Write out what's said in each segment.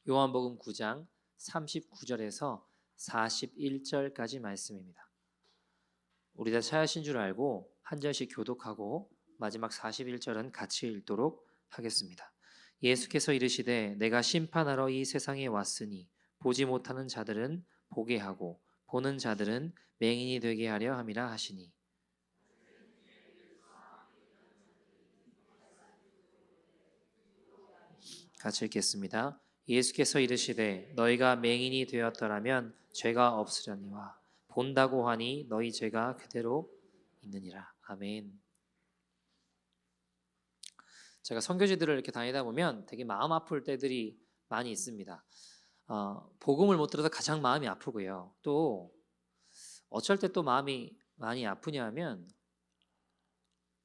요한복음 9장 39절에서 41절까지 말씀입니다. 우리 다 차야신 줄 알고 한 절씩 교독하고 마지막 41절은 같이 읽도록 하겠습니다. 예수께서 이르시되 내가 심판하러 이 세상에 왔으니 보지 못하는 자들은 보게 하고 보는 자들은 맹인이 되게 하려 함이라 하시니. 같이 읽겠습니다. 예수께서 이르시되 너희가 맹인이 되었더라면 죄가 없으려니와 본다고 하니 너희 죄가 그대로 있느니라. 아멘. 제가 선교지들을 이렇게 다니다 보면 되게 마음 아플 때들이 많이 있습니다. 복음을 못 들어서 가장 마음이 아프고요. 또 어쩔 때 또 마음이 많이 아프냐면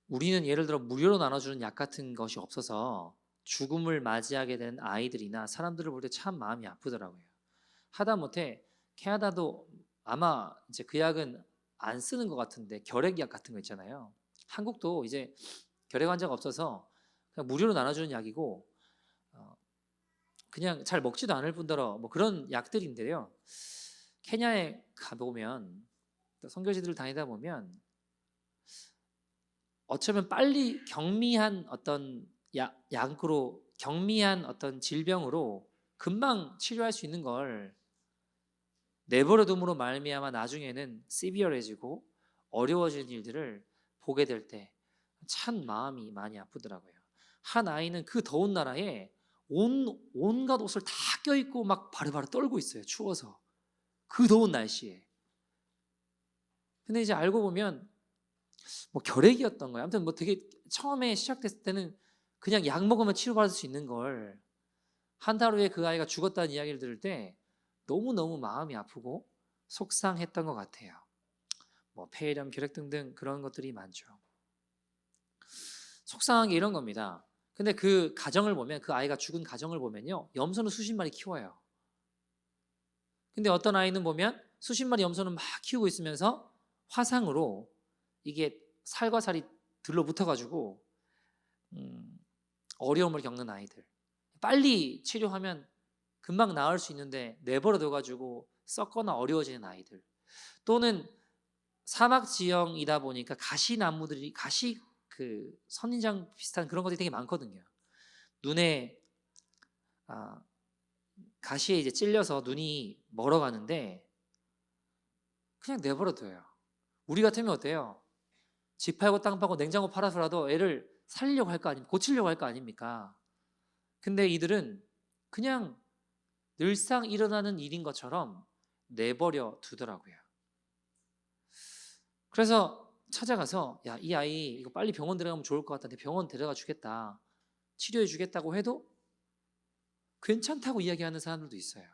우리는 예를 들어 무료로 나눠주는 약 같은 것이 없어서 죽음을 맞이하게 된 아이들이나 사람들을 볼 때 참 마음이 아프더라고요. 하다못해 캐나다도 아마 이제 그 약은 안 쓰는 것 같은데 결핵약 같은 거 있잖아요. 한국도 이제 결핵 환자가 없어서 그냥 무료로 나눠주는 약이고 그냥 잘 먹지도 않을 뿐더러 뭐 그런 약들인데요. 케냐에 가보면 선교지들을 다니다 보면 어쩌면 빨리 경미한 어떤 약으로 경미한 어떤 질병으로 금방 치료할 수 있는 걸 내버려둠으로 말미암아 나중에는 시비어해지고 어려워지는 일들을 보게 될 때 참 마음이 많이 아프더라고요. 한 아이는 그 더운 나라에 온갖 옷을 다 껴입고 막 바르바르 떨고 있어요. 추워서 그 더운 날씨에. 근데 이제 알고 보면 뭐 결핵이었던 거예요. 아무튼 뭐 되게 처음에 시작됐을 때는 그냥 약 먹으면 치료받을 수 있는 걸 한 달 후에 그 아이가 죽었다는 이야기를 들을 때 너무너무 마음이 아프고 속상했던 것 같아요. 뭐 폐렴, 결핵 등등 그런 것들이 많죠. 속상한 게 이런 겁니다. 근데 그 가정을 보면 그 아이가 죽은 가정을 보면요. 염소는 수십 마리 키워요. 근데 어떤 아이는 보면 수십 마리 염소는 막 키우고 있으면서 화상으로 이게 살과 살이 들러붙어가지고 어려움을 겪는 아이들. 빨리 치료하면 금방 나을 수 있는데 내버려둬가지고 썩거나 어려워지는 아이들. 또는 사막 지형이다 보니까 가시나무들이 가시 그 선인장 비슷한 그런 것들이 되게 많거든요. 눈에 가시에 이제 찔려서 눈이 멀어가는데 그냥 내버려둬요. 우리 같으면 어때요? 집 팔고 땅 팔고 냉장고 팔아서라도 애를 살리려고 할 거 아닙니까? 고치려고 할 거 아닙니까? 근데 이들은 그냥 늘상 일어나는 일인 것처럼 내버려 두더라고요. 그래서 찾아가서 야, 이 아이 이거 빨리 병원 데려가면 좋을 것 같다. 내 병원 데려가 주겠다. 치료해 주겠다고 해도 괜찮다고 이야기하는 사람들도 있어요.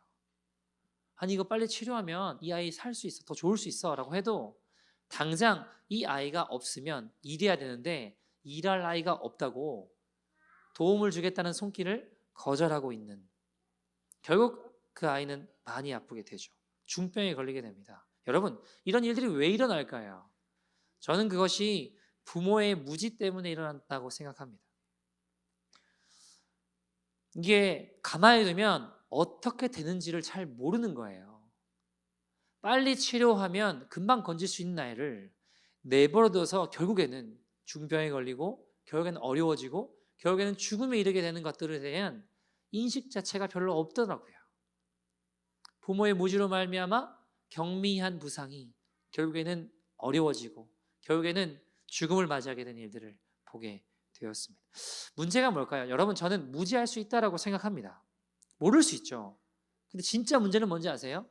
아니 이거 빨리 치료하면 이 아이 살 수 있어. 더 좋을 수 있어 라고 해도 당장 이 아이가 없으면 일해야 되는데 일할 아이가 없다고 도움을 주겠다는 손길을 거절하고 있는, 결국 그 아이는 많이 아프게 되죠. 중병에 걸리게 됩니다. 여러분 이런 일들이 왜 일어날까요? 저는 그것이 부모의 무지 때문에 일어난다고 생각합니다. 이게 가만히 두면 어떻게 되는지를 잘 모르는 거예요. 빨리 치료하면 금방 건질 수 있는 아이를 내버려둬서 결국에는 중병에 걸리고 결국에는 어려워지고 결국에는 죽음에 이르게 되는 것들에 대한 인식 자체가 별로 없더라고요. 부모의 무지로 말미암아 경미한 부상이 결국에는 어려워지고 결국에는 죽음을 맞이하게 된 일들을 보게 되었습니다. 문제가 뭘까요? 여러분 저는 무지할 수 있다라고 생각합니다. 모를 수 있죠. 근데 진짜 문제는 뭔지 아세요?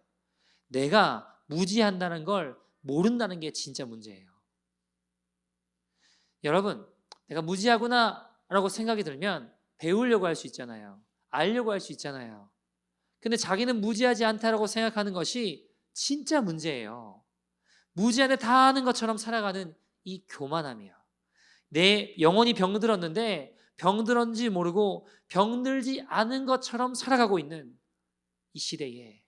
내가 무지한다는 걸 모른다는 게 진짜 문제예요. 여러분 내가 무지하구나 라고 생각이 들면 배우려고 할 수 있잖아요. 알려고 할 수 있잖아요. 근데 자기는 무지하지 않다라고 생각하는 것이 진짜 문제예요. 무지한데 다 아는 것처럼 살아가는 이 교만함이요. 내 영혼이 병들었는데 병들었는지 모르고 병들지 않은 것처럼 살아가고 있는 이 시대에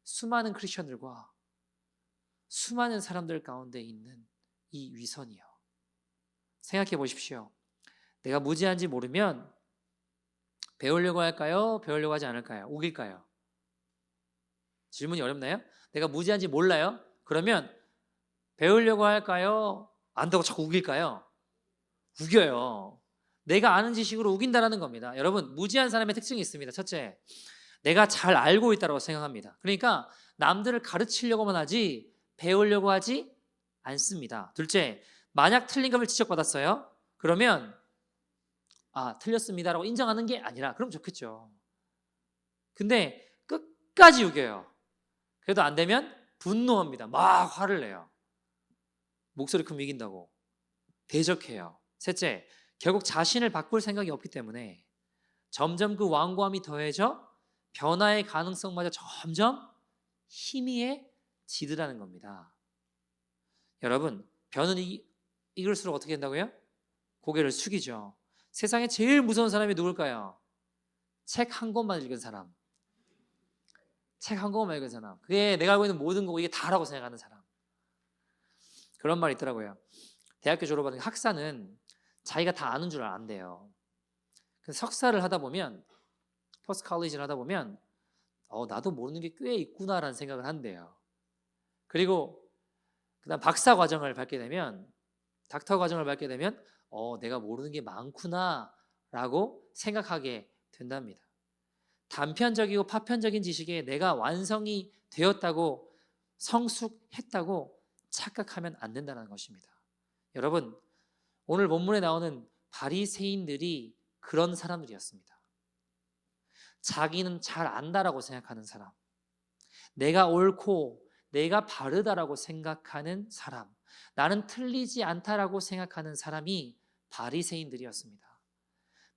수많은 크리스천들과 수많은 사람들 가운데 있는 이 위선이요. 생각해 보십시오. 내가 무지한지 모르면 배우려고 할까요? 배우려고 하지 않을까요? 우길까요? 질문이 어렵나요? 내가 무지한지 몰라요? 그러면 배우려고 할까요? 안다고 자꾸 우길까요? 우겨요. 내가 아는 지식으로 우긴다라는 겁니다. 여러분, 무지한 사람의 특징이 있습니다. 첫째, 내가 잘 알고 있다고 생각합니다. 그러니까 남들을 가르치려고만 하지 배우려고 하지 않습니다. 둘째, 만약 틀린 것을 지적받았어요. 그러면 틀렸습니다라고 인정하는 게 아니라 그럼 좋겠죠. 근데 끝까지 우겨요. 그래도 안 되면 분노합니다. 막 화를 내요. 목소리 크면 이긴다고 대적해요. 셋째, 결국 자신을 바꿀 생각이 없기 때문에 점점 그 완고함이 더해져 변화의 가능성마저 점점 희미해지더라는 겁니다. 여러분, 변은 이글수록 어떻게 된다고요? 고개를 숙이죠. 세상에 제일 무서운 사람이 누굴까요? 책 한 권만 읽은 사람. 책 한 권만 읽은 사람. 그게 내가 알고 있는 모든 거고 이게 다라고 생각하는 사람. 그런 말이 있더라고요. 대학교 졸업하는 학사는 자기가 다 아는 줄 안대요. 그래서 석사를 하다 보면, 포스트 컬리지를 하다 보면 나도 모르는 게 꽤 있구나라는 생각을 한대요. 그리고 그다음 박사 과정을 밟게 되면, 닥터 과정을 밟게 되면 내가 모르는 게 많구나라고 생각하게 된답니다. 단편적이고 파편적인 지식에 내가 완성이 되었다고 성숙했다고 착각하면 안 된다는 것입니다. 여러분, 오늘 본문에 나오는 바리새인들이 그런 사람들이었습니다. 자기는 잘 안다라고 생각하는 사람, 내가 옳고 내가 바르다라고 생각하는 사람, 나는 틀리지 않다라고 생각하는 사람이 바리새인들이었습니다.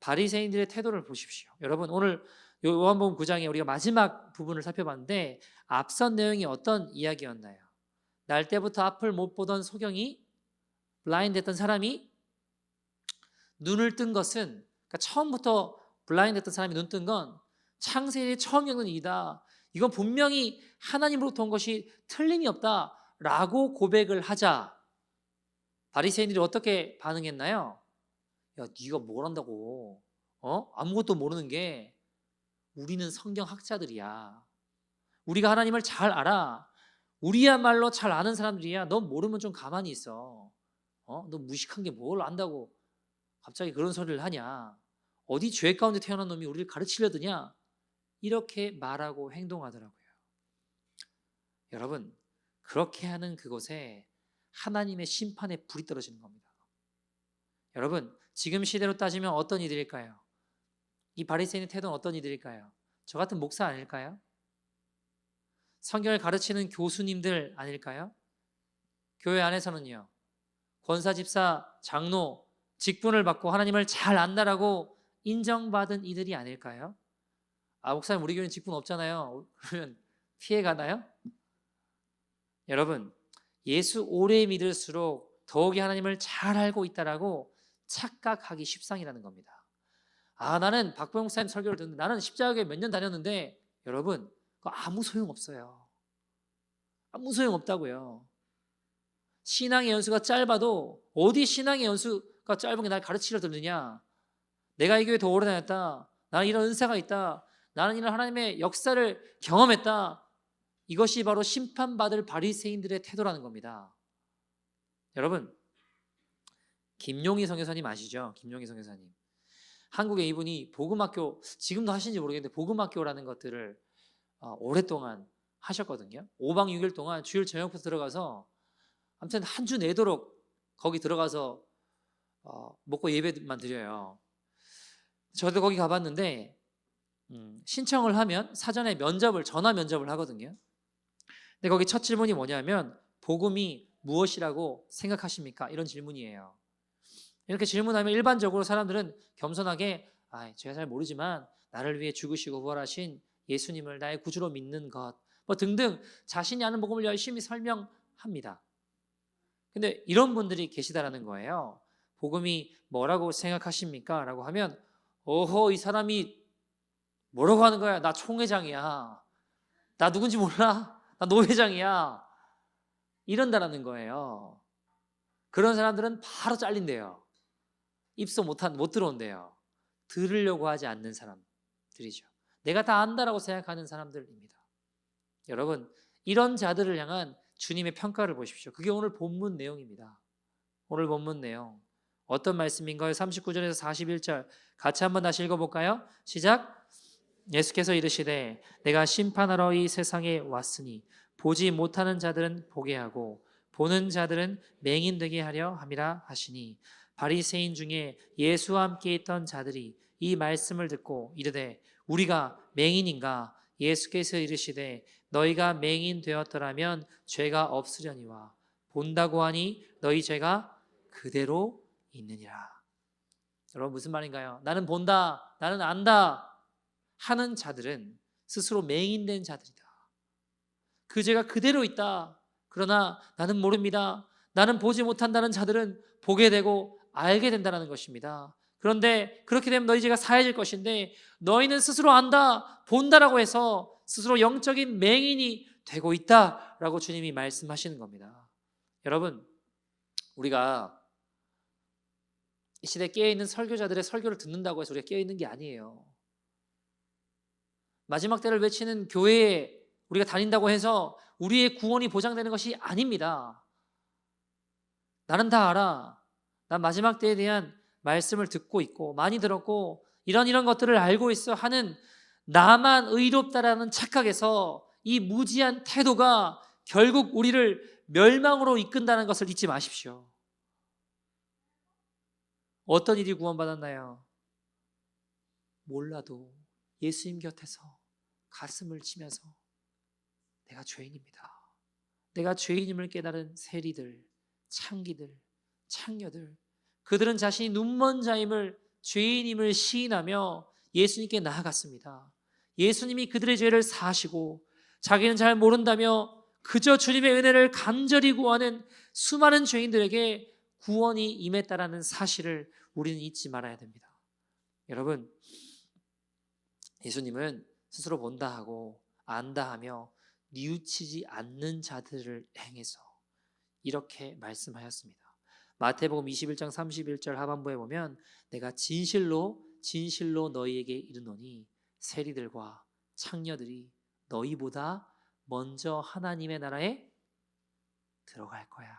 바리새인들의 태도를 보십시오. 여러분, 오늘 요한복음 9장에 우리가 마지막 부분을 살펴봤는데 앞선 내용이 어떤 이야기였나요? 날 때부터 앞을 못 보던 소경이, 블라인드 했던 사람이 눈을 뜬 것은, 그러니까 처음부터 블라인드 했던 사람이 눈 뜬 건 창세일에 처음 겪는 일이다. 이건 분명히 하나님으로부터 온 것이 틀림이 없다라고 고백을 하자 바리새인들이 어떻게 반응했나요? 야, 네가 뭘 안다고? 아무것도 모르는 게, 우리는 성경 학자들이야. 우리가 하나님을 잘 알아. 우리야말로 잘 아는 사람들이야. 너 모르면 좀 가만히 있어. 너 무식한 게 뭘 안다고 갑자기 그런 소리를 하냐? 어디 죄 가운데 태어난 놈이 우리를 가르치려 드냐? 이렇게 말하고 행동하더라고요. 여러분, 그렇게 하는 그곳에 하나님의 심판의 불이 떨어지는 겁니다. 여러분, 지금 시대로 따지면 어떤 이들일까요? 이 바리새인의 태도는 어떤 이들일까요? 저 같은 목사 아닐까요? 성경을 가르치는 교수님들 아닐까요? 교회 안에서는요, 권사, 집사, 장로, 직분을 받고 하나님을 잘 안다라고 인정받은 이들이 아닐까요? 목사님 우리 교회는 직분 없잖아요. 그러면 피해 가나요? 여러분, 예수 오래 믿을수록 더욱이 하나님을 잘 알고 있다라고 착각하기 십상이라는 겁니다. 나는 박보영 목사님 설교를 듣는데, 나는 십자가교회 몇 년 다녔는데, 여러분, 그거 아무 소용없어요. 아무 소용없다고요. 신앙의 연수가 짧아도, 어디 신앙의 연수가 짧은 게 날 가르치려 들느냐? 내가 이 교회 더 오래 다녔다. 나는 이런 은사가 있다. 나는 이런 하나님의 역사를 경험했다. 이것이 바로 심판받을 바리새인들의 태도라는 겁니다. 여러분, 김용희 선교사님 아시죠? 김용희 선교사님. 한국에 이분이 복음학교, 지금도 하시는지 모르겠는데 복음학교라는 것들을 오랫동안 하셨거든요. 5박 6일 동안 주일 저녁부터 들어가서 아무튼 한 주 내도록 거기 들어가서 먹고 예배만 드려요. 저도 거기 가봤는데 신청을 하면 사전에 전화 면접을 하거든요. 근데 거기 첫 질문이 뭐냐면, 복음이 무엇이라고 생각하십니까? 이런 질문이에요. 이렇게 질문하면 일반적으로 사람들은 겸손하게 제가 잘 모르지만 나를 위해 죽으시고 부활하신 예수님을 나의 구주로 믿는 것 등등 자신이 아는 복음을 열심히 설명합니다. 근데 이런 분들이 계시다라는 거예요. 복음이 뭐라고 생각하십니까? 라고 하면 이 사람이 뭐라고 하는 거야? 나 총회장이야. 나 누군지 몰라? 나 노회장이야. 이런다라는 거예요. 그런 사람들은 바로 잘린대요. 입소 못 들어온대요. 들으려고 하지 않는 사람. 사람들이죠. 내가 다 안다라고 생각하는 사람들입니다. 여러분, 이런 자들을 향한 주님의 평가를 보십시오. 그게 오늘 본문 내용입니다. 오늘 본문 내용 어떤 말씀인가요? 39절에서 41절 같이 한번 다시 읽어볼까요? 시작. 예수께서 이르시되 내가 심판하러 이 세상에 왔으니 보지 못하는 자들은 보게 하고 보는 자들은 맹인되게 하려 함이라 하시니 바리새인 중에 예수와 함께 있던 자들이 이 말씀을 듣고 이르되 우리가 맹인인가? 예수께서 이르시되 너희가 맹인 되었더라면 죄가 없으려니와 본다고 하니 너희 죄가 그대로 있느니라. 여러분 무슨 말인가요? 나는 본다, 나는 안다 하는 자들은 스스로 맹인된 자들이다. 그 죄가 그대로 있다. 그러나 나는 모릅니다. 나는 보지 못한다는 자들은 보게 되고 알게 된다는 것입니다. 그런데 그렇게 되면 너희 죄가 사해질 것인데 너희는 스스로 안다, 본다라고 해서 스스로 영적인 맹인이 되고 있다라고 주님이 말씀하시는 겁니다. 여러분, 우리가 이 시대에 깨어있는 설교자들의 설교를 듣는다고 해서 우리가 깨어있는 게 아니에요. 마지막 때를 외치는 교회에 우리가 다닌다고 해서 우리의 구원이 보장되는 것이 아닙니다. 나는 다 알아. 난 마지막 때에 대한 말씀을 듣고 있고 많이 들었고 이런 것들을 알고 있어 하는 나만 의롭다라는 착각에서 이 무지한 태도가 결국 우리를 멸망으로 이끈다는 것을 잊지 마십시오. 어떤 일이 구원받았나요? 몰라도 예수님 곁에서 가슴을 치면서 내가 죄인입니다. 내가 죄인임을 깨달은 세리들, 창기들, 창녀들, 그들은 자신이 눈먼 자임을 죄인임을 시인하며 예수님께 나아갔습니다. 예수님이 그들의 죄를 사하시고 자기는 잘 모른다며 그저 주님의 은혜를 간절히 구하는 수많은 죄인들에게 구원이 임했다라는 사실을 우리는 잊지 말아야 됩니다. 여러분, 예수님은 스스로 본다 하고 안다 하며 뉘우치지 않는 자들을 행해서 이렇게 말씀하였습니다. 마태복음 21장 31절 하반부에 보면 내가 진실로 너희에게 이르노니 세리들과 창녀들이 너희보다 먼저 하나님의 나라에 들어갈 거야.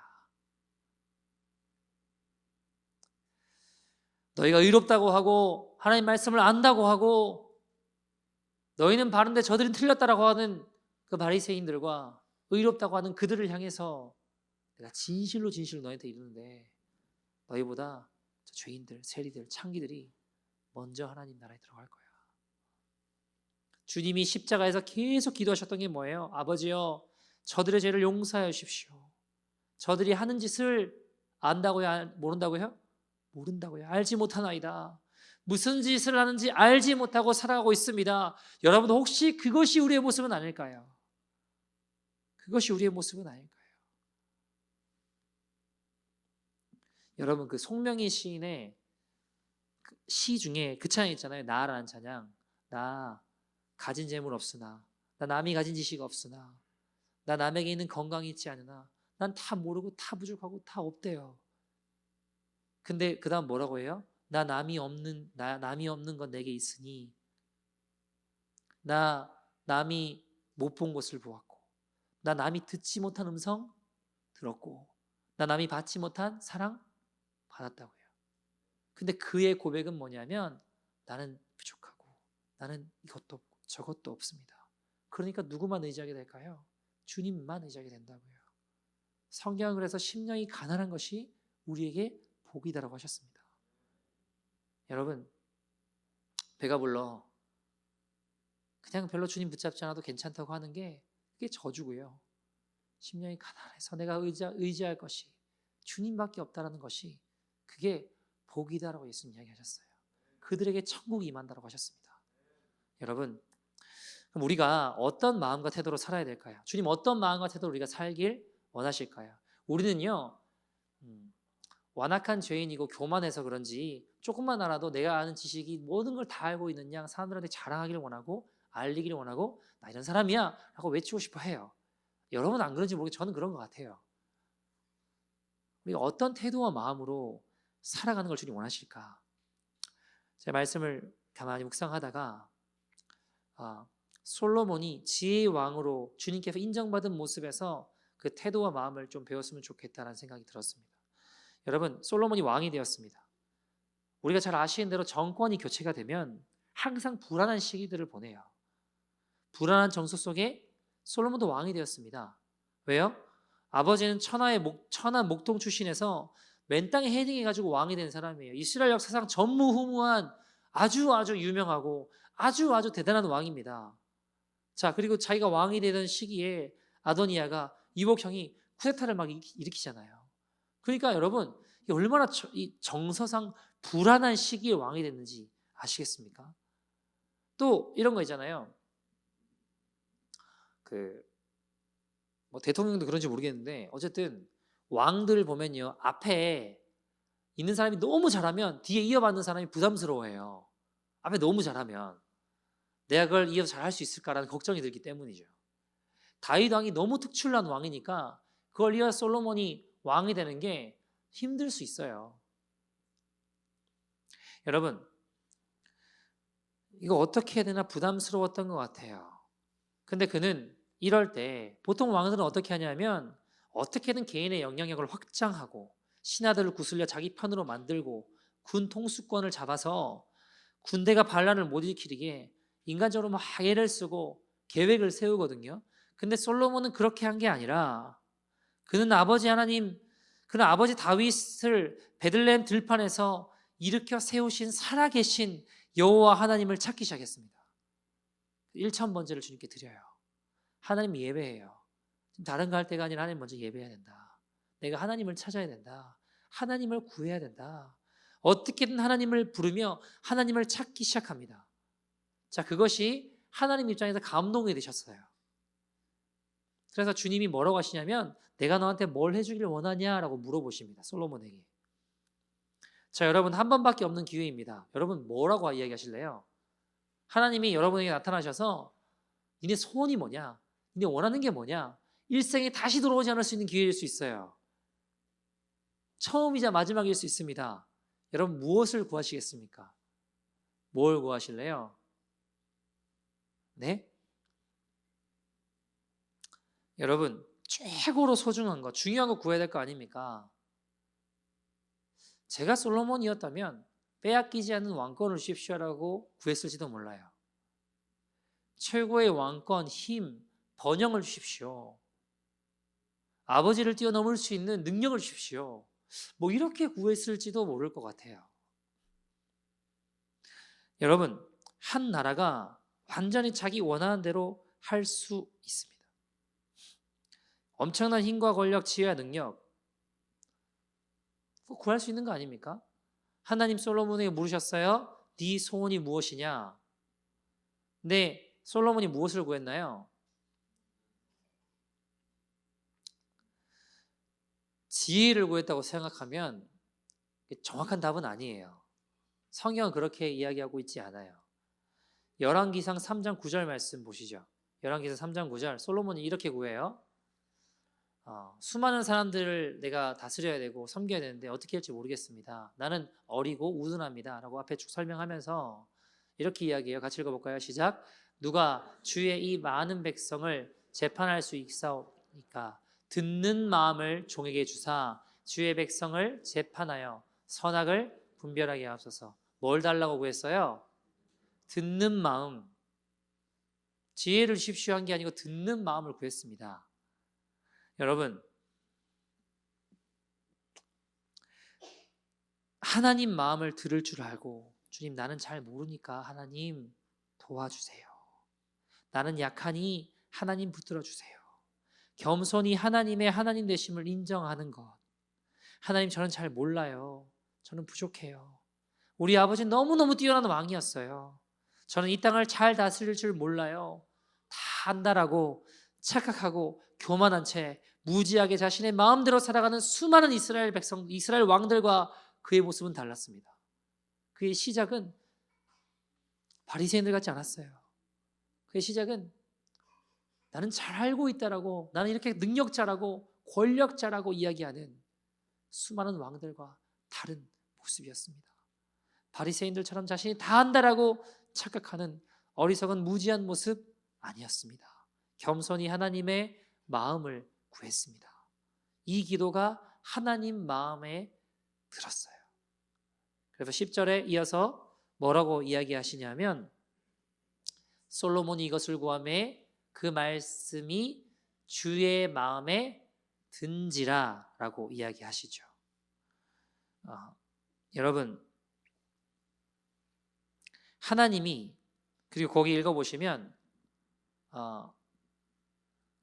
너희가 의롭다고 하고 하나님 말씀을 안다고 하고 너희는 바른데 저들은 틀렸다라고 하는 그 바리새인들과 의롭다고 하는 그들을 향해서 내가 진실로 너희한테 이르는데 너희보다 저 죄인들, 세리들, 창기들이 먼저 하나님 나라에 들어갈 거야. 주님이 십자가에서 계속 기도하셨던 게 뭐예요? 아버지여 저들의 죄를 용서하여 주십시오. 저들이 하는 짓을 안다고요? 모른다고요? 모른다고요. 알지 못하나이다. 무슨 짓을 하는지 알지 못하고 살아가고 있습니다. 여러분 혹시 그것이 우리의 모습은 아닐까요? 그것이 우리의 모습은 아닐까요? 여러분 그 송명희 시인의 시 중에 그 찬양 있잖아요. 나라는 찬양. 나 가진 재물 없으나 나 남이 가진 지식 없으나 나 남에게 있는 건강이 있지 않으나 난 다 모르고 다 부족하고 다 없대요. 근데 그 다음 뭐라고 해요? 남이 없는 건 내게 있으니 나 남이 못 본 것을 보았고 나 남이 듣지 못한 음성 들었고 나 남이 받지 못한 사랑 받았다고요. 근데 그의 고백은 뭐냐면 나는 부족하고 나는 이것도 없고 저것도 없습니다. 그러니까 누구만 의지하게 될까요? 주님만 의지하게 된다고요. 성경은 그래서 심령이 가난한 것이 우리에게 복이다라고 하셨습니다. 여러분 배가 불러 그냥 별로 주님 붙잡지 않아도 괜찮다고 하는 게 그게 저주고요. 심령이 가난해서 내가 의지할 것이 주님밖에 없다라는 것이 그게 복이다라고 예수님 이야기하셨어요. 그들에게 천국이 임한다라고 하셨습니다. 여러분 그럼 우리가 어떤 마음과 태도로 살아야 될까요? 주님 어떤 마음과 태도로 우리가 살길 원하실까요? 우리는요 완악한 죄인이고 교만해서 그런지 조금만 알아도 내가 아는 지식이 모든 걸 다 알고 있는 양 사람들한테 자랑하기를 원하고 알리기를 원하고 나 이런 사람이야 라고 외치고 싶어 해요. 여러분 안 그런지 모르겠지만 저는 그런 것 같아요. 우리가 어떤 태도와 마음으로 살아가는 걸 주님 원하실까? 제 말씀을 가만히 묵상하다가 솔로몬이 지혜의 왕으로 주님께서 인정받은 모습에서 그 태도와 마음을 좀 배웠으면 좋겠다는 생각이 들었습니다. 여러분, 솔로몬이 왕이 되었습니다. 우리가 잘 아시는 대로 정권이 교체가 되면 항상 불안한 시기들을 보내요. 불안한 정서 속에 솔로몬도 왕이 되었습니다. 왜요? 아버지는 천한 목동 출신에서 맨 땅에 헤딩해가지고 왕이 된 사람이에요. 이스라엘 역사상 전무후무한 아주 유명하고 아주 대단한 왕입니다. 자, 그리고 자기가 왕이 되던 시기에 아도니아가 이복형이 쿠데타를 막 일으키잖아요. 그러니까 여러분, 이게 얼마나 이 정서상 불안한 시기에 왕이 됐는지 아시겠습니까? 또 이런 거 있잖아요. 뭐 대통령도 그런지 모르겠는데 어쨌든 왕들 보면요, 앞에 있는 사람이 너무 잘하면 뒤에 이어받는 사람이 부담스러워해요. 앞에 너무 잘하면 내가 그걸 이어서 잘할 수 있을까라는 걱정이 들기 때문이죠. 다윗 왕이 너무 특출난 왕이니까 그걸 이어 솔로몬이 왕이 되는 게 힘들 수 있어요. 여러분, 이거 어떻게 해야 되나 부담스러웠던 것 같아요. 근데 그는 이럴 때 보통 왕들은 어떻게 하냐면 어떻게든 개인의 영향력을 확장하고 신하들을 구슬려 자기 편으로 만들고 군 통수권을 잡아서 군대가 반란을 못 일으키게 인간적으로 막 애를 쓰고 계획을 세우거든요. 근데 솔로몬은 그렇게 한 게 아니라 그는 아버지 다윗을 베들레헴 들판에서 일으켜 세우신 살아계신 여호와 하나님을 찾기 시작했습니다. 1,000번째를 주님께 드려요. 하나님 예배해요. 다른 거 할 때가 아니라 하나님 먼저 예배해야 된다. 내가 하나님을 찾아야 된다. 하나님을 구해야 된다. 어떻게든 하나님을 부르며 하나님을 찾기 시작합니다. 자, 그것이 하나님 입장에서 감동이 되셨어요. 그래서 주님이 뭐라고 하시냐면 내가 너한테 뭘 해주길 원하냐라고 물어보십니다. 솔로몬에게. 자, 여러분 한 번밖에 없는 기회입니다. 여러분 뭐라고 이야기하실래요? 하나님이 여러분에게 나타나셔서 니네 소원이 뭐냐? 니네 원하는 게 뭐냐? 일생에 다시 돌아오지 않을 수 있는 기회일 수 있어요. 처음이자 마지막일 수 있습니다. 여러분 무엇을 구하시겠습니까? 뭘 구하실래요? 네? 여러분 최고로 소중한 거, 중요한 거 구해야 될 거 아닙니까? 제가 솔로몬이었다면 빼앗기지 않는 왕권을 주십시오라고 구했을지도 몰라요. 최고의 왕권, 힘, 번영을 주십시오. 아버지를 뛰어넘을 수 있는 능력을 주십시오. 뭐 이렇게 구했을지도 모를 것 같아요. 여러분, 한 나라가 완전히 자기 원하는 대로 할 수 있습니다. 엄청난 힘과 권력, 지혜와 능력 구할 수 있는 거 아닙니까? 하나님 솔로몬에게 물으셨어요. 네 소원이 무엇이냐? 네, 솔로몬이 무엇을 구했나요? 지혜를 구했다고 생각하면 정확한 답은 아니에요. 성경은 그렇게 이야기하고 있지 않아요. 열왕기상 3장 9절 말씀 보시죠. 열왕기상 3장 9절 솔로몬이 이렇게 구해요. 수많은 사람들을 내가 다스려야 되고 섬겨야 되는데 어떻게 할지 모르겠습니다. 나는 어리고 우둔합니다. 라고 앞에 쭉 설명하면서 이렇게 이야기해요. 같이 읽어볼까요? 시작. 누가 주의 이 많은 백성을 재판할 수 있사오니까 듣는 마음을 종에게 주사 주의 백성을 재판하여 선악을 분별하게 하옵소서. 뭘 달라고 구했어요? 듣는 마음. 지혜를 주십시오 한 게 아니고 듣는 마음을 구했습니다. 여러분, 하나님 마음을 들을 줄 알고 주님 나는 잘 모르니까 하나님 도와주세요. 나는 약하니 하나님 붙들어 주세요. 겸손히 하나님의 하나님 되심을 인정하는 것. 하나님 저는 잘 몰라요. 저는 부족해요. 우리 아버지는 너무너무 뛰어난 왕이었어요. 저는 이 땅을 잘 다스릴 줄 몰라요. 다 안다라고 착각하고 교만한 채 무지하게 자신의 마음대로 살아가는 수많은 이스라엘 백성, 이스라엘 왕들과 그의 모습은 달랐습니다. 그의 시작은 바리새인들 같지 않았어요. 그의 시작은 나는 잘 알고 있다라고, 나는 이렇게 능력자라고 권력자라고 이야기하는 수많은 왕들과 다른 모습이었습니다. 바리새인들처럼 자신이 다 안다라고 착각하는 어리석은 무지한 모습 아니었습니다. 겸손히 하나님의 마음을 구했습니다. 이 기도가 하나님 마음에 들었어요. 그래서 10절에 이어서 뭐라고 이야기하시냐면 솔로몬이 이것을 구하매 그 말씀이 주의 마음에 든지라 라고 이야기하시죠. 여러분, 하나님이, 그리고 거기 읽어보시면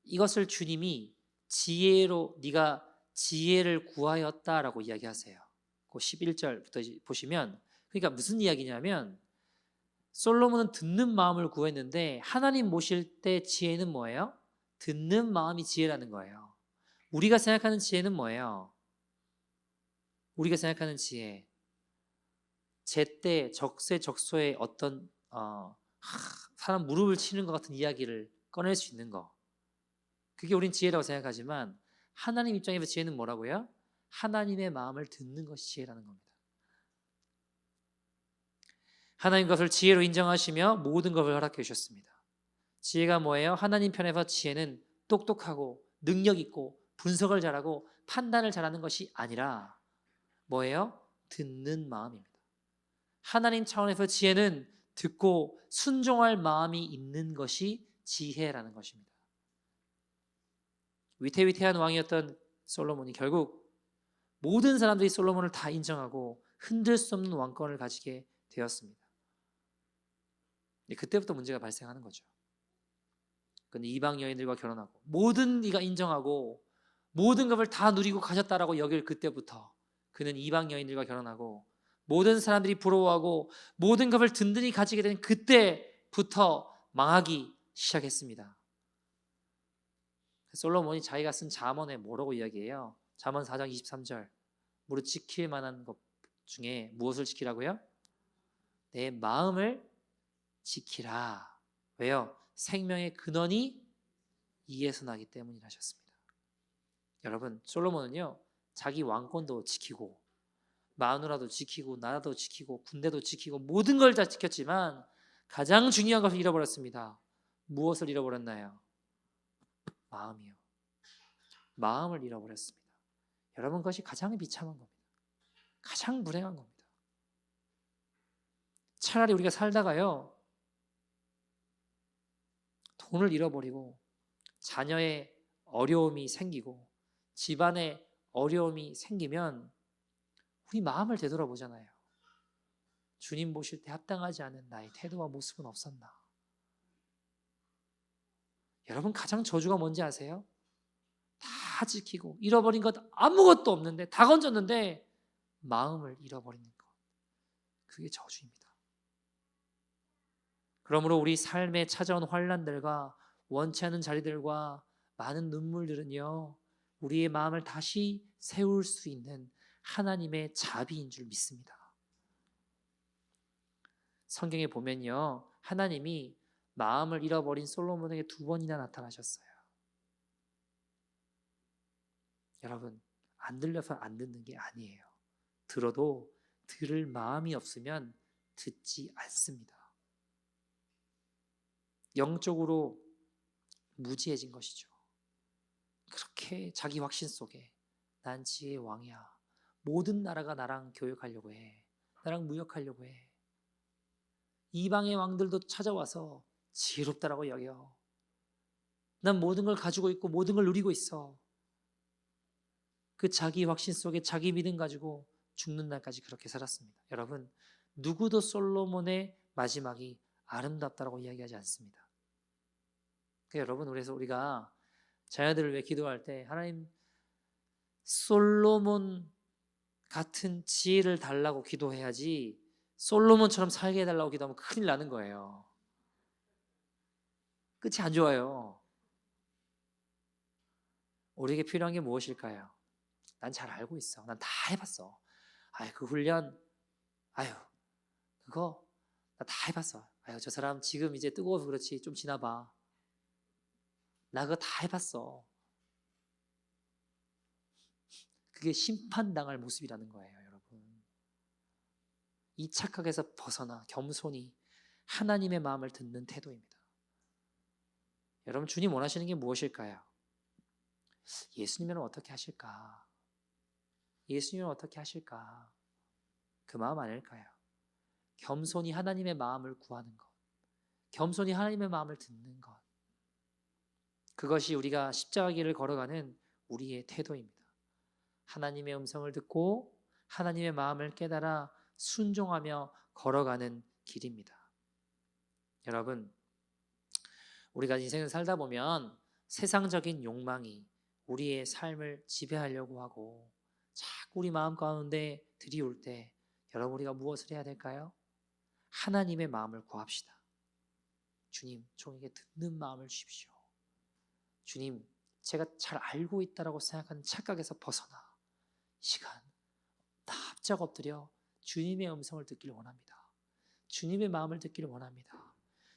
이것을 주님이 지혜로 네가 지혜를 구하였다라고 이야기하세요. 그 11절부터 보시면, 그러니까 무슨 이야기냐면 솔로몬은 듣는 마음을 구했는데 하나님 모실 때 지혜는 뭐예요? 듣는 마음이 지혜라는 거예요. 우리가 생각하는 지혜는 뭐예요? 우리가 생각하는 지혜, 제때 적세적소에 어떤 사람 무릎을 치는 것 같은 이야기를 꺼낼 수 있는 거, 그게 우린 지혜라고 생각하지만 하나님 입장에서 지혜는 뭐라고요? 하나님의 마음을 듣는 것이 지혜라는 겁니다. 하나님 것을 지혜로 인정하시며 모든 것을 허락해 주셨습니다. 지혜가 뭐예요? 하나님 편에서 지혜는 똑똑하고 능력 있고 분석을 잘하고 판단을 잘하는 것이 아니라 뭐예요? 듣는 마음입니다. 하나님 차원에서 지혜는 듣고 순종할 마음이 있는 것이 지혜라는 것입니다. 위태위태한 왕이었던 솔로몬이 결국 모든 사람들이 솔로몬을 다 인정하고 흔들 수 없는 왕권을 가지게 되었습니다. 그때부터 문제가 발생하는 거죠. 그런데 이방 여인들과 결혼하고 모든 이가 인정하고 모든 것을 다 누리고 가셨다라고 여길 그때부터 그는 이방 여인들과 결혼하고 모든 사람들이 부러워하고 모든 것을 든든히 가지게 된 그때부터 망하기 시작했습니다. 솔로몬이 자기가 쓴 잠언에 뭐라고 이야기해요? 잠언 4장 23절, 무릇 지킬 만한 것 중에 무엇을 지키라고요? 내 마음을 지키라. 왜요? 생명의 근원이 이에서 나기 때문이라 하셨습니다. 여러분, 솔로몬은요 자기 왕권도 지키고 마누라도 지키고 나라도 지키고 군대도 지키고 모든 걸 다 지켰지만 가장 중요한 것을 잃어버렸습니다. 무엇을 잃어버렸나요? 마음이요. 마음을 잃어버렸습니다. 여러분, 그것이 가장 비참한 겁니다. 가장 불행한 겁니다. 차라리 우리가 살다가요 돈을 잃어버리고 자녀의 어려움이 생기고 집안에 어려움이 생기면 우리 마음을 되돌아보잖아요. 주님 보실 때 합당하지 않은 나의 태도와 모습은 없었나? 여러분, 가장 저주가 뭔지 아세요? 다 지키고 잃어버린 것 아무것도 없는데 다 건졌는데 마음을 잃어버리는 것, 그게 저주입니다. 그러므로 우리 삶에 찾아온 환난들과 원치 않은 자리들과 많은 눈물들은요 우리의 마음을 다시 세울 수 있는 하나님의 자비인 줄 믿습니다. 성경에 보면요 하나님이 마음을 잃어버린 솔로몬에게 2번이나 나타나셨어요. 여러분, 안 들려서 안 듣는 게 아니에요. 들어도 들을 마음이 없으면 듣지 않습니다. 영적으로 무지해진 것이죠. 그렇게 자기 확신 속에 난 지혜의 왕이야, 모든 나라가 나랑 교역하려고 해, 나랑 무역하려고 해, 이방의 왕들도 찾아와서 지혜롭다라고 여겨, 난 모든 걸 가지고 있고 모든 걸 누리고 있어. 그 자기 확신 속에 자기 믿음 가지고 죽는 날까지 그렇게 살았습니다. 여러분, 누구도 솔로몬의 마지막이 아름답다라고 이야기하지 않습니다. 그러니까 여러분, 그래서 우리가 자녀들을 위해 기도할 때 하나님 솔로몬 같은 지혜를 달라고 기도해야지 솔로몬처럼 살게 해달라고 기도하면 큰일 나는 거예요. 끝이 안 좋아요. 우리에게 필요한 게 무엇일까요? 난 잘 알고 있어. 난 다 해봤어. 아유, 그 훈련, 아유, 그거 나 다 해봤어. 아유, 저 사람 지금 이제 뜨거워서 그렇지, 좀 지나봐. 나 그거 다 해봤어. 그게 심판당할 모습이라는 거예요, 여러분. 이 착각에서 벗어나 겸손히 하나님의 마음을 듣는 태도입니다. 여러분, 주님 원하시는 게 무엇일까요? 예수님은 어떻게 하실까? 예수님은 어떻게 하실까? 그 마음 아닐까요? 겸손히 하나님의 마음을 구하는 것, 겸손히 하나님의 마음을 듣는 것, 그것이 우리가 십자가 길을 걸어가는 우리의 태도입니다. 하나님의 음성을 듣고 하나님의 마음을 깨달아 순종하며 걸어가는 길입니다. 여러분, 우리가 인생을 살다 보면 세상적인 욕망이 우리의 삶을 지배하려고 하고 자꾸 우리 마음 가운데 들이올 때 여러분, 우리가 무엇을 해야 될까요? 하나님의 마음을 구합시다. 주님, 종에게 듣는 마음을 주십시오. 주님, 제가 잘 알고 있다라고 생각하는 착각에서 벗어나 이 시간 납작 엎드려 주님의 음성을 듣기를 원합니다. 주님의 마음을 듣기를 원합니다.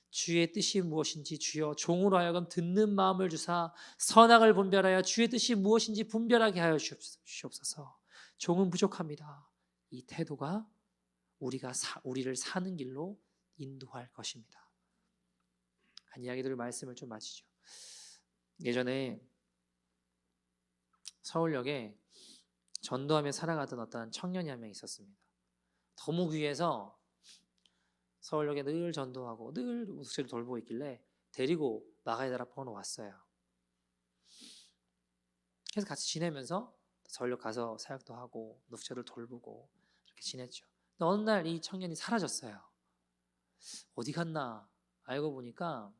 주의 뜻이 무엇인지 주여 종으로 하여금 듣는 마음을 주사 선악을 분별하여 주의 뜻이 무엇인지 분별하게 하여 주옵소서. 종은 부족합니다. 이 태도가 우리를 사는 길로 인도할 것입니다. 한 이야기들 말씀을 좀 마치죠. 예전에 서울역에 전도하며 살아가던 어떤 청년이 한 명 있었습니다. 더무귀에서 서울역에 늘 전도하고 늘 목소리를 돌보고 있길래 데리고 마가이다라 포로 왔어요. 그래서 같이 지내면서 서울역 가서 사역도 하고 녹자들 돌보고 이렇게 지냈죠. 근데 어느 날 이 청년이 사라졌어요. 어디 갔나 알고 보니까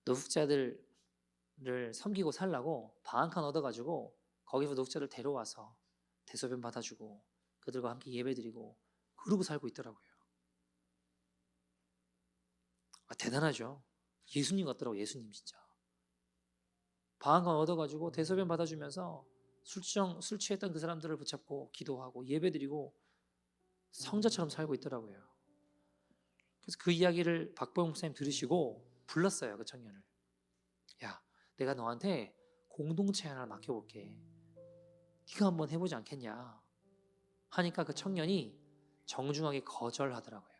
노숙자들을 섬기고 살라고 방 한 칸 얻어가지고 거기서 노숙자들 데려와서 대소변 받아주고 그들과 함께 예배드리고 그러고 살고 있더라고요. 대단하죠. 예수님 같더라고. 예수님 진짜. 방 한 칸 얻어가지고 대소변 받아주면서 술 취했던 그 사람들을 붙잡고 기도하고 예배드리고 성자처럼 살고 있더라고요. 그래서 그 이야기를 박보영 목사님 들으시고 불렀어요. 그 청년을. 야, 내가 너한테 공동체 하나를 맡겨볼게. 네가 한번 해보지 않겠냐 하니까 그 청년이 정중하게 거절하더라고요.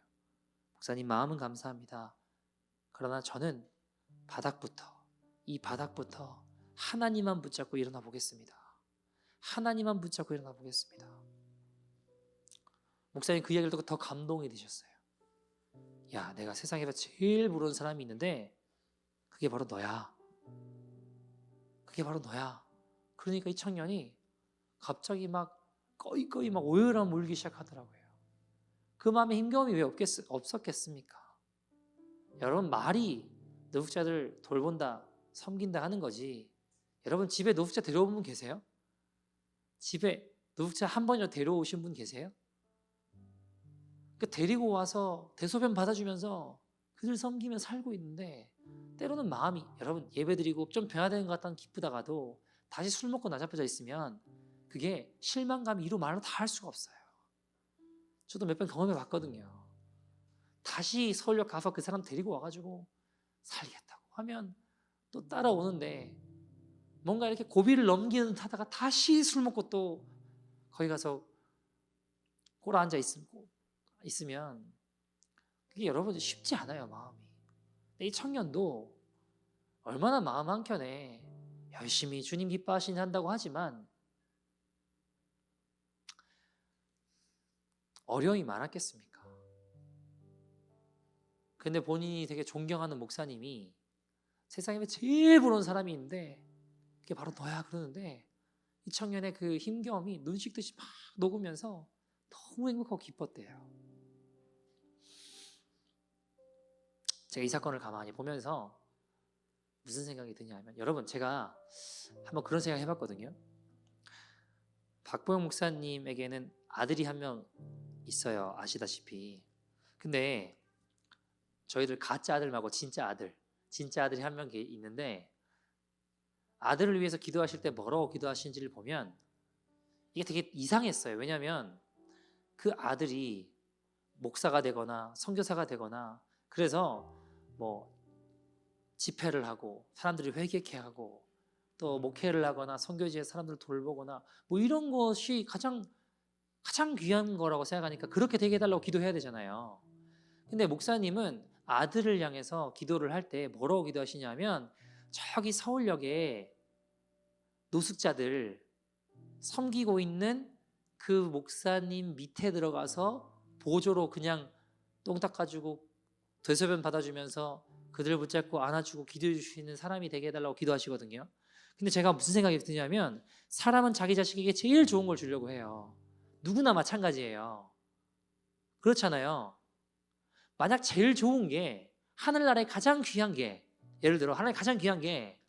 목사님, 마음은 감사합니다. 그러나 저는 이 바닥부터 하나님만 붙잡고 일어나 보겠습니다. 하나님만 붙잡고 일어나 보겠습니다. 목사님 그 이야기를 듣고 더 감동이 되셨어요. 야, 내가 세상에서 제일 부러운 사람이 있는데 그게 바로 너야. 그게 바로 너야. 그러니까 이 청년이 갑자기 막 꺼이꺼이 막 오열함 울기 시작하더라고요. 그 마음에 힘겨움이 왜 없었겠습니까? 여러분, 말이 노숙자들 돌본다, 섬긴다 하는 거지. 여러분, 집에 노숙자 데려온 분 계세요? 집에 노숙자 한 번이라도 데려오신 분 계세요? 데리고 와서 대소변 받아주면서 그들 섬기며 살고 있는데 때로는 마음이, 여러분, 예배드리고 좀 변화되는 것 같다는 기쁘다가도 다시 술 먹고 나잡혀져 있으면 그게 실망감이 이루 말로 다 할 수가 없어요. 저도 몇 번 경험해 봤거든요. 다시 서울역 가서 그 사람 데리고 와가지고 살겠다고 하면 또 따라오는데 뭔가 이렇게 고비를 넘기는 듯 하다가 다시 술 먹고 또 거기 가서 꼬라 앉아 있으면 그게 여러분 쉽지 않아요, 마음이. 이 청년도 얼마나 마음 한켠에 열심히 주님 기뻐하시니 한다고 하지만 어려움이 많았겠습니까? 근데 본인이 되게 존경하는 목사님이 세상에 제일 부러운 사람이 있는데 그게 바로 너야 그러는데 이 청년의 그 힘겨움이 눈 씻듯이 막 녹으면서 너무 행복하고 기뻤대요. 제가 이 사건을 가만히 보면서 무슨 생각이 드냐면, 여러분, 제가 한번 그런 생각 해봤거든요. 박보영 목사님에게는 아들이 한 명 있어요, 아시다시피. 근데 저희들 가짜 아들 말고 진짜 아들이 한 명 있는데 아들을 위해서 기도하실 때 뭐라고 기도하시는지를 보면 이게 되게 이상했어요. 왜냐하면 그 아들이 목사가 되거나 선교사가 되거나 그래서 뭐 집회를 하고 사람들이 회개케 하고 또 목회를 하거나 선교지에 사람들을 돌보거나 뭐 이런 것이 가장 가장 귀한 거라고 생각하니까 그렇게 되게 해달라고 기도해야 되잖아요. 근데 목사님은 아들을 향해서 기도를 할 때 뭐라고 기도하시냐면 저기 서울역에 노숙자들 섬기고 있는 그 목사님 밑에 들어가서 보조로 그냥 똥 닦아주고 대소변 받아주면서 그들 붙잡고 안아주고 기도해 주시는 사람이 되게 해달라고 기도하시거든요. 근데 제가 무슨 생각이 드냐면 사람은 자기 자식에게 제일 좋은 걸 주려고 해요. 누구나 마찬가지예요. 그렇잖아요. 만약 제일 좋은 게 하늘나라에 가장 귀한 게 예를 들어 하나님 가장 귀한 게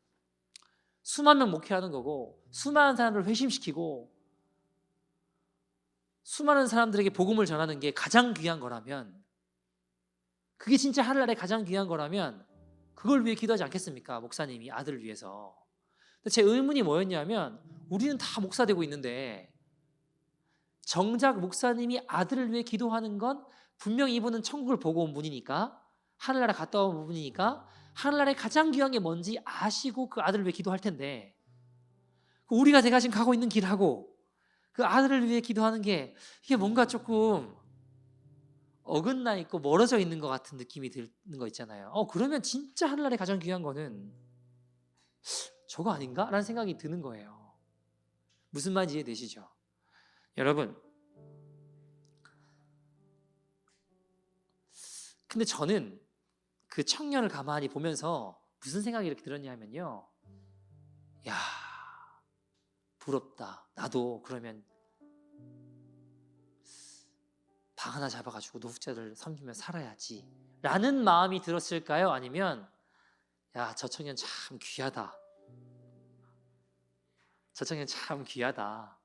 수만 명 목회하는 거고 수많은 사람들을 회심시키고 수많은 사람들에게 복음을 전하는 게 가장 귀한 거라면 그게 진짜 하늘나라에 가장 귀한 거라면 그걸 위해 기도하지 않겠습니까? 목사님이 아들을 위해서. 근데 제 의문이 뭐였냐면 우리는 다 목사 되고 있는데 정작 목사님이 아들을 위해 기도하는 건 분명히 이분은 천국을 보고 온 분이니까 하늘나라 갔다 온 분이니까 하늘나라에 가장 귀한 게 뭔지 아시고 그 아들을 위해 기도할 텐데 우리가 제가 지금 가고 있는 길하고 그 아들을 위해 기도하는 게 이게 뭔가 조금 어긋나 있고 멀어져 있는 것 같은 느낌이 드는 거 있잖아요. 그러면 진짜 하늘나라에 가장 귀한 거는 저거 아닌가? 라는 생각이 드는 거예요. 무슨 말인지 이해되시죠? 여러분, 근데 저는 그 청년을 가만히 보면서 무슨 생각이 이렇게 들었냐면요. 야, 부럽다. 나도 그러면 방 하나 잡아가지고 노숙자들 섬기며 살아야지 라는 마음이 들었을까요? 아니면 야, 저 청년 참 귀하다. 저 청년 참 귀하다.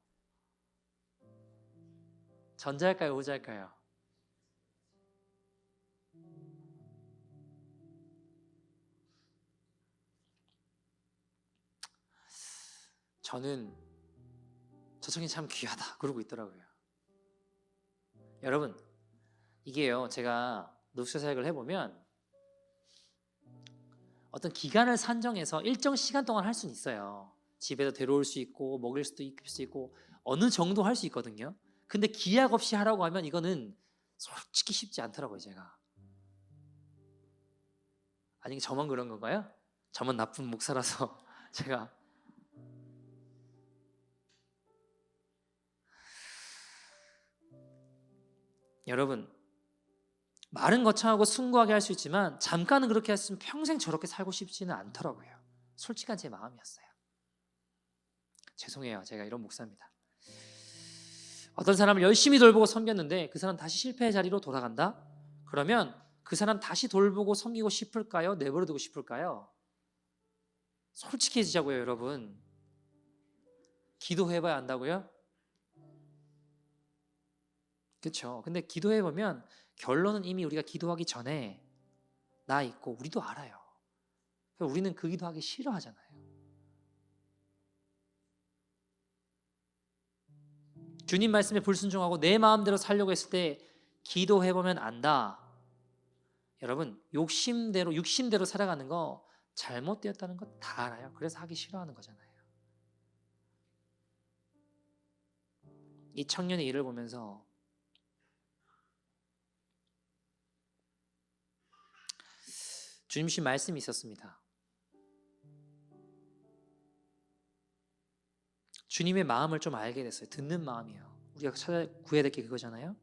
전자일까요? 후자일까요? 저는 저 청년 참 귀하다 그러고 있더라고요. 여러분, 이게요, 제가 노숙자 사역을 해보면 어떤 기간을 산정해서 일정 시간 동안 할 수는 있어요. 집에서 데려올 수 있고 먹일 수도 입힐 수 있고 어느 정도 할 수 있거든요. 근데 기약 없이 하라고 하면 이거는 솔직히 쉽지 않더라고요. 제가. 아니 저만 그런 건가요? 저만 나쁜 목사라서 제가. 여러분, 말은 거창하고 숭고하게 할 수 있지만 잠깐은 그렇게 했으면 평생 저렇게 살고 싶지는 않더라고요. 솔직한 제 마음이었어요. 죄송해요. 제가 이런 목사입니다. 어떤 사람을 열심히 돌보고 섬겼는데 그 사람 다시 실패의 자리로 돌아간다? 그러면 그 사람 다시 돌보고 섬기고 싶을까요? 내버려두고 싶을까요? 솔직해지자고요, 여러분. 기도해봐야 안다고요? 그렇죠. 근데 기도해보면 결론은 이미 우리가 기도하기 전에 나 있고 우리도 알아요. 우리는 그 기도하기 싫어하잖아요. 주님 말씀에 불순종하고 내 마음대로 살려고 했을 때 기도해보면 안다. 여러분, 욕심대로 육심대로 살아가는 거 잘못되었다는 거 다 알아요. 그래서 하기 싫어하는 거잖아요. 이 청년의 일을 보면서 주님 주신 말씀이 있었습니다. 주님의 마음을 좀 알게 됐어요. 듣는 마음이에요. 우리가 찾아 구해야 될 게 그거잖아요.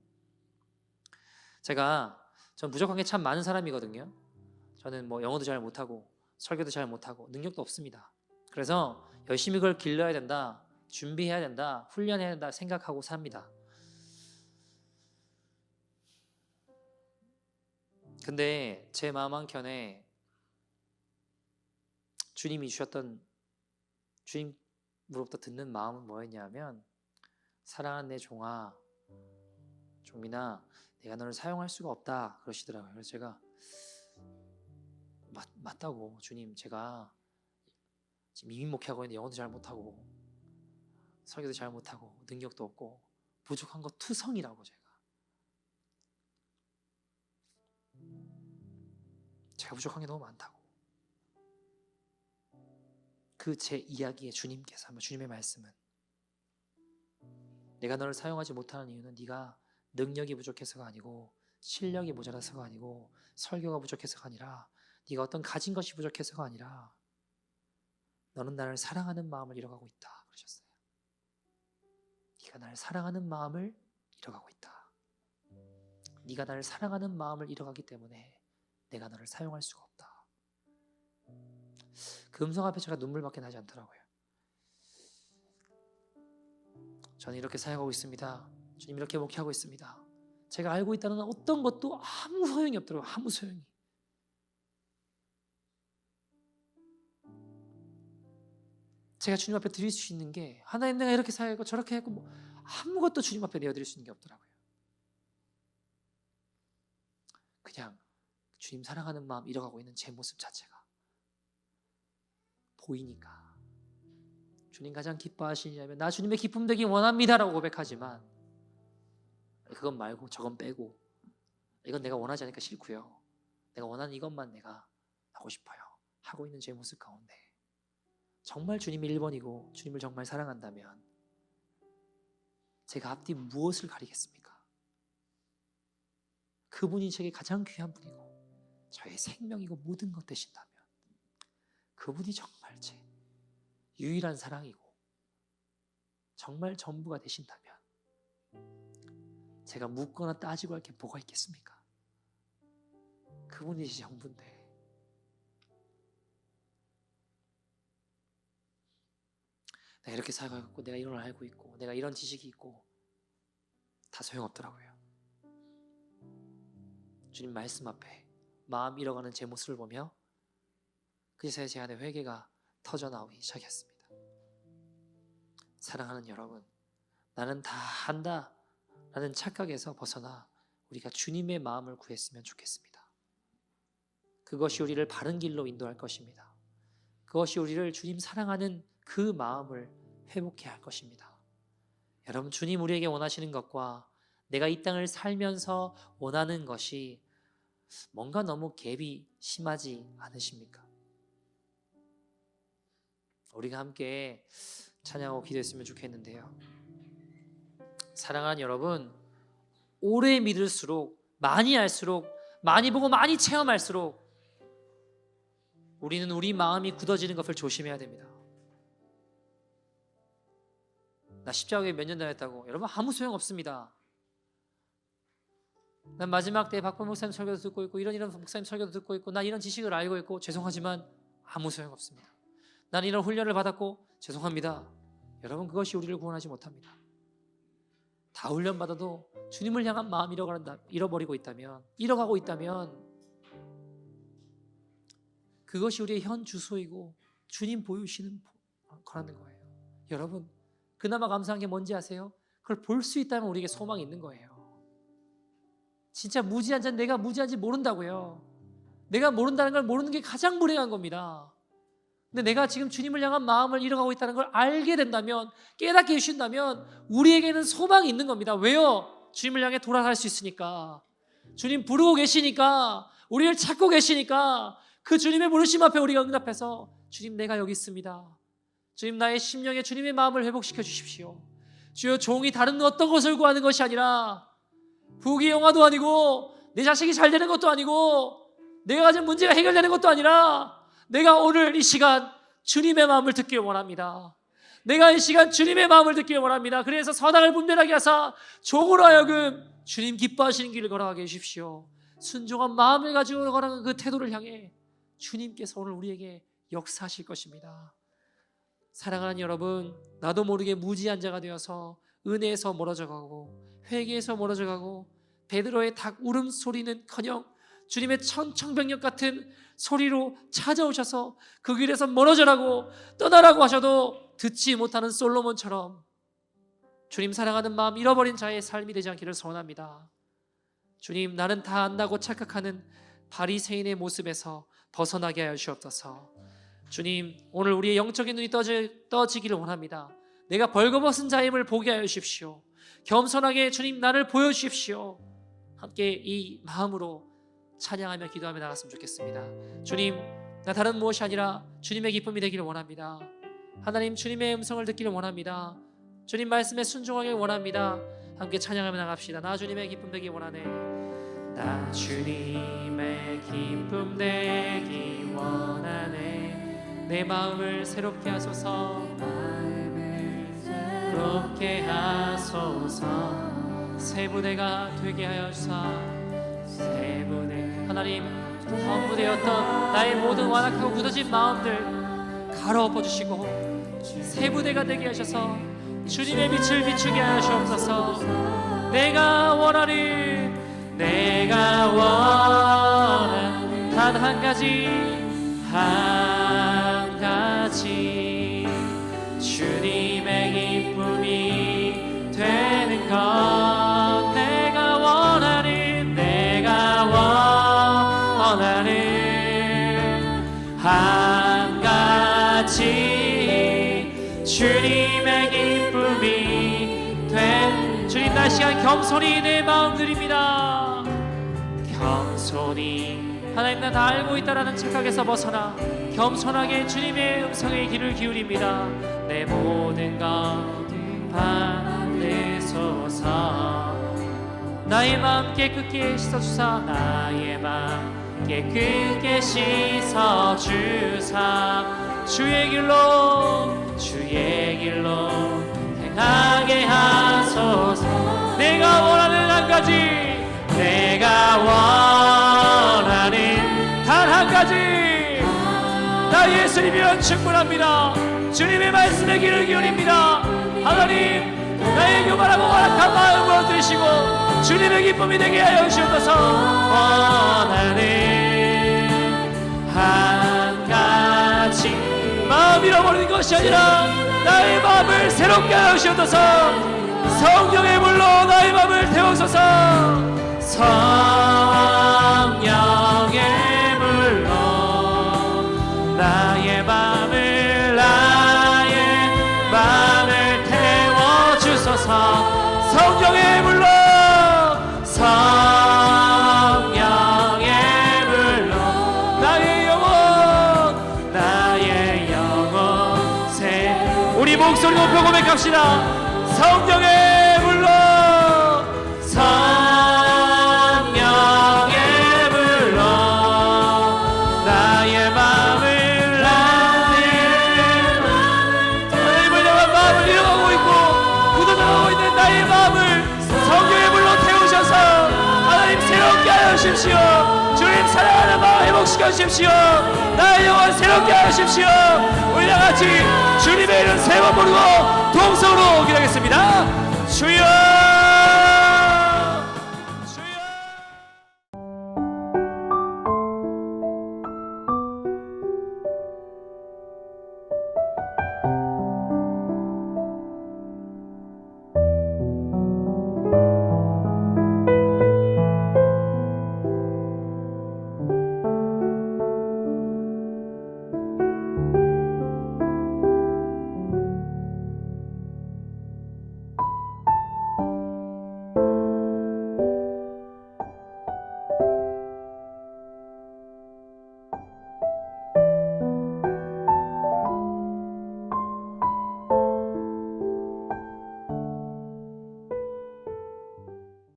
전 부족한 게 참 많은 사람이거든요. 저는 뭐 영어도 잘 못하고 설교도 잘 못하고 능력도 없습니다. 그래서 열심히 그걸 길러야 된다, 준비해야 된다, 훈련해야 된다 생각하고 삽니다. 근데 제 마음 한켠에 주님이 주셨던 주님으로부터 듣는 마음은 뭐였냐면 사랑하는 내 종아, 종민아, 내가 너를 사용할 수가 없다 그러시더라고요. 그래서 제가 맞다고 주님, 제가 지금 이민 목회하고 있는데 영어도 잘 못하고 설교도 잘 못하고 능력도 없고 부족한 거 투성이라고 제가 부족한 게 너무 많다고. 그 제 이야기에 주님께서 한번 주님의 말씀은 내가 너를 사용하지 못하는 이유는 네가 능력이 부족해서가 아니고 실력이 모자라서가 아니고 설교가 부족해서가 아니라 네가 어떤 가진 것이 부족해서가 아니라 너는 나를 사랑하는 마음을 잃어가고 있다 그러셨어요. 네가 나를 사랑하는 마음을 잃어가고 있다. 네가 나를 사랑하는 마음을 잃어가기 때문에 내가 너를 사용할 수가 없다. 그 음성 앞에 제가 눈물밖에 나지 않더라고요. 저는 이렇게 사역하고 있습니다. 주님 이렇게 목회하고 있습니다. 제가 알고 있다는 어떤 것도 아무 소용이 없더라고요. 아무 소용이. 제가 주님 앞에 드릴 수 있는 게 하나님 내가 이렇게 사역하고 저렇게 했고 뭐 아무것도 주님 앞에 내어드릴 수 있는 게 없더라고요. 그냥 주님 사랑하는 마음 잃어가고 있는 제 모습 자체가 보이니까 주님 가장 기뻐하시냐면 나 주님의 기쁨 되기 원합니다라고 고백하지만 그건 말고 저건 빼고 이건 내가 원하지 않으니까 싫고요. 내가 원하는 이것만 내가 하고 싶어요. 하고 있는 제 모습 가운데 정말 주님이 1번이고 주님을 정말 사랑한다면 제가 앞뒤 무엇을 가리겠습니까? 그분이 제게 가장 귀한 분이고 저의 생명이고 모든 것 되신다면 그분이 정말 제 유일한 사랑이고 정말 전부가 되신다면 제가 묻거나 따지고 할 게 뭐가 있겠습니까? 그분이 제 전부인데 내가 이렇게 살아가고 내가 이런 걸 알고 있고 내가 이런 지식이 있고 다 소용없더라고요. 주님 말씀 앞에 마음 잃어가는 제 모습을 보며 그제서야 제 안에 회개가 터져나오기 시작했습니다. 사랑하는 여러분, 나는 다 한다 라는 착각에서 벗어나 우리가 주님의 마음을 구했으면 좋겠습니다. 그것이 우리를 바른 길로 인도할 것입니다. 그것이 우리를 주님 사랑하는 그 마음을 회복해야 할 것입니다. 여러분, 주님 우리에게 원하시는 것과 내가 이 땅을 살면서 원하는 것이 뭔가 너무 갭이 심하지 않으십니까? 우리가 함께 찬양하고 기도했으면 좋겠는데요. 사랑하는 여러분, 오래 믿을수록 많이 알수록 많이 보고 많이 체험할수록 우리는 우리 마음이 굳어지는 것을 조심해야 됩니다. 나 십자가에 몇 년 다녔다고 여러분 아무 소용없습니다. 난 마지막 때 박범 목사님 설교도 듣고 있고 이런 목사님 설교도 듣고 있고 나 이런 지식을 알고 있고 죄송하지만 아무 소용없습니다. 난 이런 훈련을 받았고 죄송합니다. 여러분 그것이 우리를 구원하지 못합니다. 다 훈련받아도 주님을 향한 마음 잃어버리고 있다면 잃어가고 있다면 그것이 우리의 현 주소이고 주님 보여주시는 거라는 거예요. 여러분 그나마 감사한 게 뭔지 아세요? 그걸 볼 수 있다면 우리에게 소망이 있는 거예요. 진짜 무지한 자는 내가 무지한지 모른다고요. 내가 모른다는 걸 모르는 게 가장 불행한 겁니다. 근데 내가 지금 주님을 향한 마음을 잃어가고 있다는 걸 알게 된다면 깨닫게 해주신다면 우리에게는 소망이 있는 겁니다. 왜요? 주님을 향해 돌아갈 수 있으니까. 주님 부르고 계시니까 우리를 찾고 계시니까 그 주님의 부르심 앞에 우리가 응답해서 주님 내가 여기 있습니다. 주님 나의 심령에 주님의 마음을 회복시켜 주십시오. 주여 종이 다른 어떤 것을 구하는 것이 아니라 부귀영화도 아니고 내 자식이 잘 되는 것도 아니고 내가 가진 문제가 해결되는 것도 아니라 내가 오늘 이 시간 주님의 마음을 듣길 원합니다. 내가 이 시간 주님의 마음을 듣길 원합니다. 그래서 선악을 분별하게 하사 종으로 하여금 주님 기뻐하시는 길을 걸어가게 해주십시오. 순종한 마음을 가지고 걸어가는 그 태도를 향해 주님께서 오늘 우리에게 역사하실 것입니다. 사랑하는 여러분, 나도 모르게 무지한 자가 되어서 은혜에서 멀어져가고 회개에서 멀어져가고 베드로의 닭 울음소리는커녕 주님의 천청병력 같은 소리로 찾아오셔서 그 길에서 멀어져라고 떠나라고 하셔도 듣지 못하는 솔로몬처럼 주님 사랑하는 마음 잃어버린 자의 삶이 되지 않기를 소원합니다. 주님 나는 다 안다고 착각하는 바리새인의 모습에서 벗어나게 하여 주옵소서. 주님 오늘 우리의 영적인 눈이 떠지기를 원합니다. 내가 벌거벗은 자임을 보게 하여 주십시오. 겸손하게 주님 나를 보여주십시오. 함께 이 마음으로 찬양하며 기도하며 나갔으면 좋겠습니다. 주님 나 다른 무엇이 아니라 주님의 기쁨이 되기를 원합니다. 하나님 주님의 음성을 듣기를 원합니다. 주님 말씀에 순종하길 원합니다. 함께 찬양하며 나갑시다. 나 주님의 기쁨 되기 원하네. 나 주님의 기쁨 되기 원하네. 내 마음을 새롭게 하소서. 새롭게 하소서. 새 부대가 되게 하여 주사. 새 부대 하나님, 허무되었던 나의 모든 완악하고 굳어진 마음들 가로엎어 주시고 새 부대가 되게 하셔서 주님의 빛을 비추게 하시옵소서. 내가 원하는 단 한 가지 주님의 기쁨이 되는 것. 내가 원하는 한 가지 주님의 기쁨이 된. 주님, 날 시간 겸손히 내 마음 드립니다. 겸손히 하나님, 나 다 알고 있다라는 착각에서 벗어나 겸손하게 주님의 음성에 귀를 기울입니다. 내 모든 것 받으소서. 나의 마음 깨끗게 씻어주사. 나의 마음 깨끗게 씻어주사. 주의 길로 행하게 하소서. 내가 원하는 한 가지, 단 한 가지. 나 예수님이면 충분합니다. 주님의 말씀에 귀를 기울입니다. 하나님, 나의 교만하고 완악한 마음을 들으시고 주님의 기쁨이 되게 하여 주옵소서. 원하는 한 가지. 마음 잃어버리는 것이 아니라 나의 마음을 새롭게 하여 주옵소서. 성령의 물로 나의 마음을 태우소서. 성령의 물로 나의 마음을 태워주소서. 성령의 물로 나의 영혼 우리 목소리 높여 고백합시다. 성령의 물로 나의 마음을 마음을 잃어가고 있고 굳어져가고 있는 나의 마음을 성령의 물로 태우셔서 하나님 새롭게 하여 주십시오. 주님 사랑하는 마음 회복시켜 주십시오. 나의 영혼 새롭게 하여 주십시오. 우리 다같이 주님의 이름 세 번 부르고 동성으로 기도하겠습니다. 주여